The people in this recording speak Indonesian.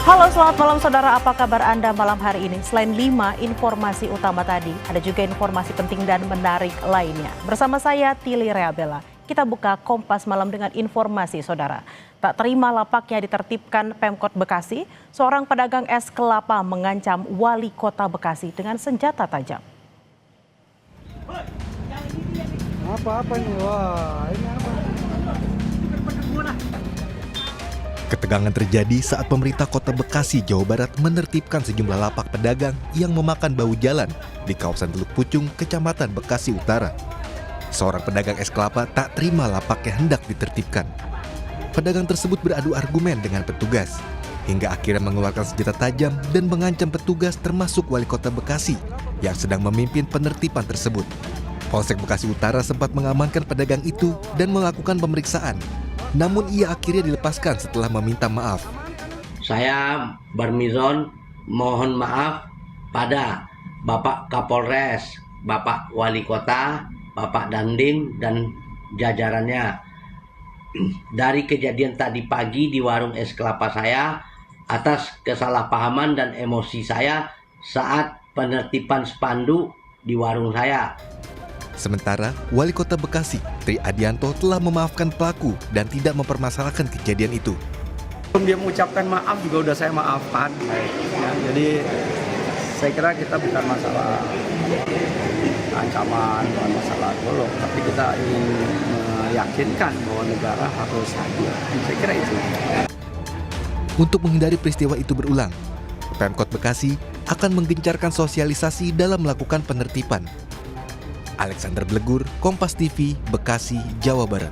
Halo, selamat malam saudara. Apa kabar Anda malam hari ini? Selain 5 informasi utama tadi, ada juga informasi penting dan menarik lainnya. Bersama saya Tili Reabella. Kita buka Kompas Malam dengan informasi saudara. Tak terima lapaknya ditertibkan Pemkot Bekasi, seorang pedagang es kelapa mengancam wali kota Bekasi dengan senjata tajam. Apa ini? Wah, ini apa? Ketegangan terjadi saat pemerintah kota Bekasi, Jawa Barat menertibkan sejumlah lapak pedagang yang memakan bahu jalan di kawasan Teluk Pucung, Kecamatan Bekasi Utara. Seorang pedagang es kelapa tak terima lapaknya hendak ditertibkan. Pedagang tersebut beradu argumen dengan petugas, hingga akhirnya mengeluarkan senjata tajam dan mengancam petugas termasuk wali kota Bekasi yang sedang memimpin penertiban tersebut. Polsek Bekasi Utara sempat mengamankan pedagang itu dan melakukan pemeriksaan. Namun ia akhirnya dilepaskan setelah meminta maaf. Saya bermizon mohon maaf pada Bapak Kapolres, Bapak Wali Kota, Bapak Dandim dan jajarannya. Dari kejadian tadi pagi di warung es kelapa saya atas kesalahpahaman dan emosi saya saat penertiban spanduk di warung saya. Sementara, Wali Kota Bekasi, Tri Adianto telah memaafkan pelaku dan tidak mempermasalahkan kejadian itu. Sebelum dia mengucapkan maaf juga udah saya maafkan. Ya, jadi saya kira kita bukan masalah ancaman, bukan masalah golok, tapi kita ingin meyakinkan bahwa negara harus hadir. Saya kira itu. Untuk menghindari peristiwa itu berulang, Pemkot Bekasi akan menggencarkan sosialisasi dalam melakukan penertiban. Alexander Blegur, Kompas TV, Bekasi, Jawa Barat.